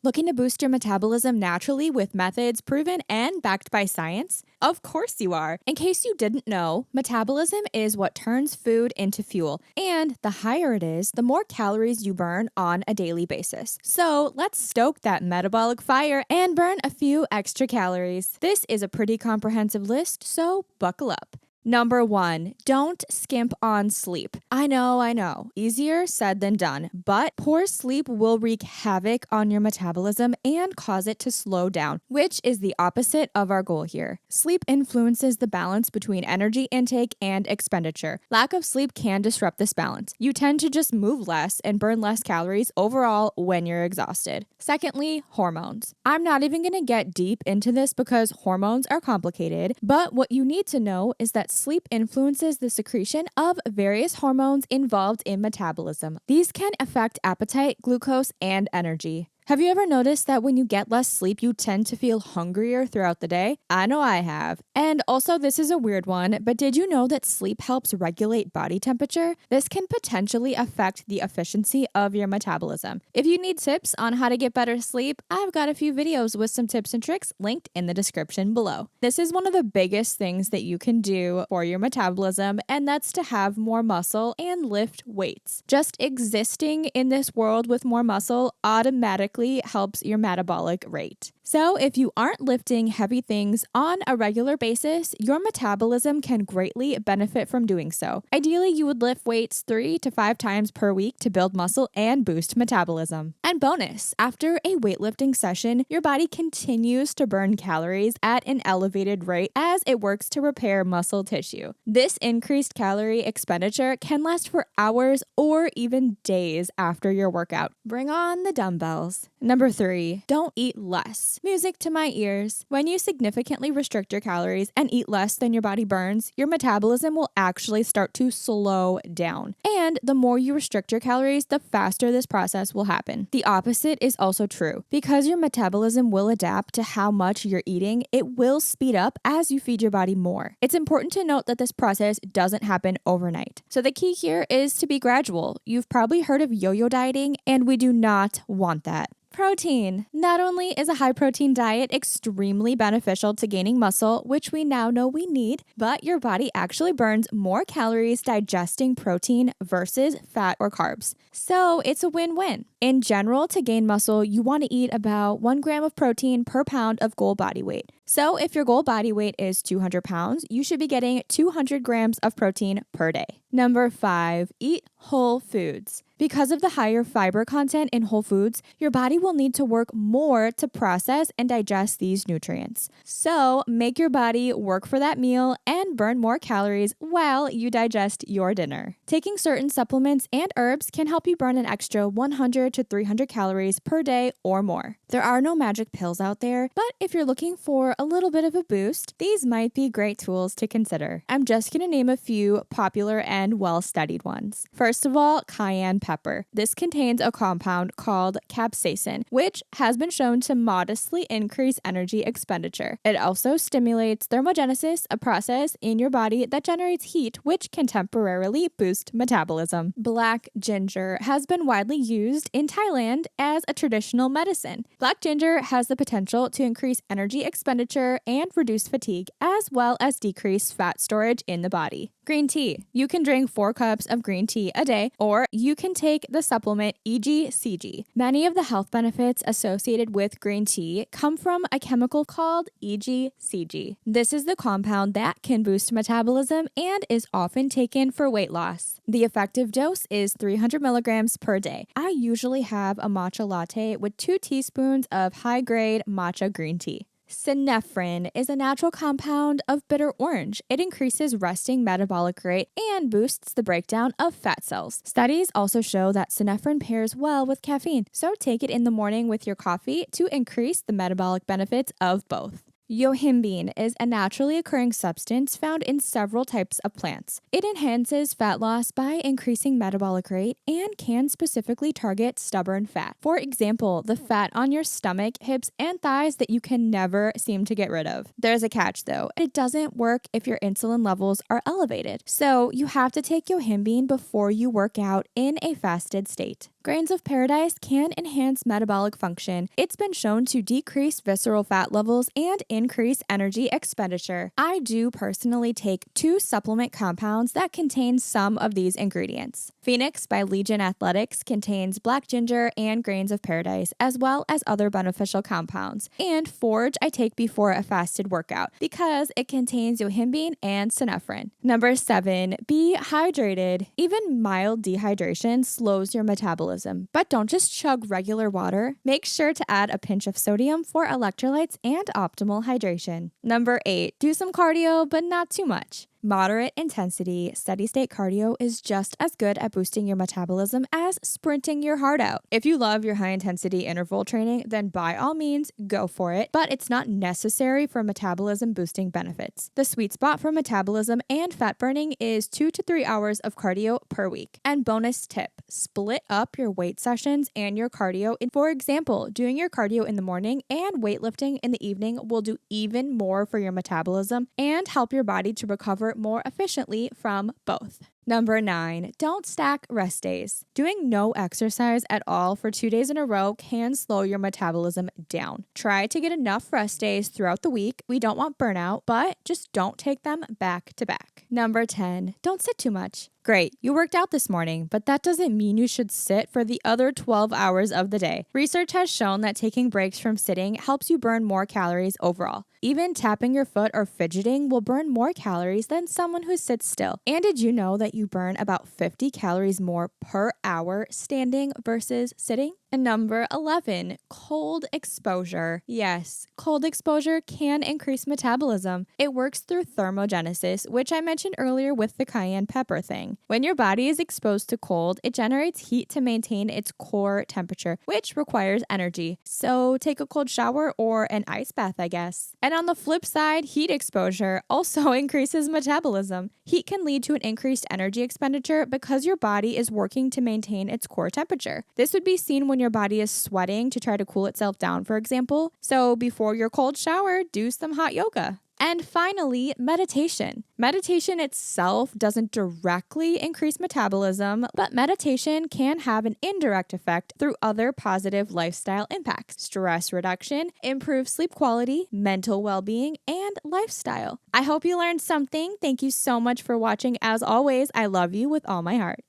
Looking to boost your metabolism naturally with methods proven and backed by science? Of course you are. In case you didn't know, metabolism is what turns food into fuel, and the higher it is, the more calories you burn on a daily basis. So let's stoke that metabolic fire and burn a few extra calories. This is a pretty comprehensive list, so buckle up. Number 1, don't skimp on sleep. I know. Easier said than done, but poor sleep will wreak havoc on your metabolism and cause it to slow down, which is the opposite of our goal here. Sleep influences the balance between energy intake and expenditure. Lack of sleep can disrupt this balance. You tend to just move less and burn less calories overall when you're exhausted. Secondly, hormones. I'm not even going to get deep into this because hormones are complicated, but what you need to know is that sleep influences the secretion of various hormones involved in metabolism. These can affect appetite, glucose, and energy. Have you ever noticed that when you get less sleep, you tend to feel hungrier throughout the day? I know I have. And also, this is a weird one, but did you know that sleep helps regulate body temperature? This can potentially affect the efficiency of your metabolism. If you need tips on how to get better sleep, I've got a few videos with some tips and tricks linked in the description below. This is one of the biggest things that you can do for your metabolism, and that's to have more muscle and lift weights. Just existing in this world with more muscle automatically helps your metabolic rate. So if you aren't lifting heavy things on a regular basis, your metabolism can greatly benefit from doing so. Ideally, you would lift weights 3 to 5 times per week to build muscle and boost metabolism. And bonus, after a weightlifting session, your body continues to burn calories at an elevated rate as it works to repair muscle tissue. This increased calorie expenditure can last for hours or even days after your workout. Bring on the dumbbells. Number 3, don't eat less. Music to my ears. When you significantly restrict your calories and eat less than your body burns, your metabolism will actually start to slow down. And the more you restrict your calories, the faster this process will happen. The opposite is also true. Because your metabolism will adapt to how much you're eating, it will speed up as you feed your body more. It's important to note that this process doesn't happen overnight. So the key here is to be gradual. You've probably heard of yo-yo dieting, and we do not want that. Protein. Not only is a high-protein diet extremely beneficial to gaining muscle, which we now know we need, but your body actually burns more calories digesting protein versus fat or carbs. So it's a win-win. In general, to gain muscle, you want to eat about 1 gram of protein per pound of goal body weight. So if your goal body weight is 200 pounds, you should be getting 200 grams of protein per day. Number 5, eat whole foods. Because of the higher fiber content in whole foods, your body will need to work more to process and digest these nutrients. So make your body work for that meal and burn more calories while you digest your dinner. Taking certain supplements and herbs can help you burn an extra 100 to 300 calories per day or more. There are no magic pills out there, but if you're looking for a little bit of a boost, these might be great tools to consider. I'm just going to name a few popular and well-studied ones. First of all, cayenne pepper. This contains a compound called capsaicin, which has been shown to modestly increase energy expenditure. It also stimulates thermogenesis, a process in your body that generates heat, which can temporarily boost metabolism. Black ginger has been widely used in Thailand as a traditional medicine. Black ginger has the potential to increase energy expenditure and reduce fatigue, as well as decrease fat storage in the body. Green tea. You can drink 4 cups of green tea a day, or you can take the supplement EGCG. Many of the health benefits associated with green tea come from a chemical called EGCG. This is the compound that can boost metabolism and is often taken for weight loss. The effective dose is 300 milligrams per day. I usually have a matcha latte with 2 teaspoons of high-grade matcha green tea. Synephrine is a natural compound of bitter orange. It increases resting metabolic rate and boosts the breakdown of fat cells. Studies also show that synephrine pairs well with caffeine, so take it in the morning with your coffee to increase the metabolic benefits of both. Yohimbine is a naturally occurring substance found in several types of plants. It enhances fat loss by increasing metabolic rate and can specifically target stubborn fat. For example, the fat on your stomach, hips, and thighs that you can never seem to get rid of. There's a catch though. It doesn't work if your insulin levels are elevated. So you have to take Yohimbine before you work out in a fasted state. Grains of paradise can enhance metabolic function. It's been shown to decrease visceral fat levels and increase energy expenditure. I do personally take 2 supplement compounds that contain some of these ingredients. Phoenix by Legion Athletics contains black ginger and grains of paradise, as well as other beneficial compounds. And Forge I take before a fasted workout because it contains yohimbine and synephrine. Number 7, be hydrated. Even mild dehydration slows your metabolism. But don't just chug regular water. Make sure to add a pinch of sodium for electrolytes and optimal hydration. Number 8, do some cardio, but not too much. Moderate intensity, steady state cardio is just as good at boosting your metabolism as sprinting your heart out. If you love your high intensity interval training, then by all means, go for it, but it's not necessary for metabolism boosting benefits. The sweet spot for metabolism and fat burning is 2 to 3 hours of cardio per week. And bonus tip, split up your weight sessions and your cardio. For example, doing your cardio in the morning and weightlifting in the evening will do even more for your metabolism and help your body to recover more efficiently from both. Number 9, don't stack rest days. Doing no exercise at all for 2 days in a row can slow your metabolism down. Try to get enough rest days throughout the week. We don't want burnout, but just don't take them back to back. Number 10, don't sit too much. Great, you worked out this morning, but that doesn't mean you should sit for the other 12 hours of the day. Research has shown that taking breaks from sitting helps you burn more calories overall. Even tapping your foot or fidgeting will burn more calories than someone who sits still. And did you know that you burn about 50 calories more per hour standing versus sitting? And number 11, cold exposure. Yes, cold exposure can increase metabolism. It works through thermogenesis, which I mentioned earlier with the cayenne pepper thing. When your body is exposed to cold, it generates heat to maintain its core temperature, which requires energy. So take a cold shower or an ice bath, I guess. And on the flip side, heat exposure also increases metabolism. Heat can lead to an increased energy expenditure because your body is working to maintain its core temperature. This would be seen when your body is sweating to try to cool itself down, for example. So before your cold shower, do some hot yoga. And finally, meditation. Meditation itself doesn't directly increase metabolism, but meditation can have an indirect effect through other positive lifestyle impacts: stress reduction, improved sleep quality, mental well-being, and lifestyle. I hope you learned something. Thank you so much for watching. As always, I love you with all my heart.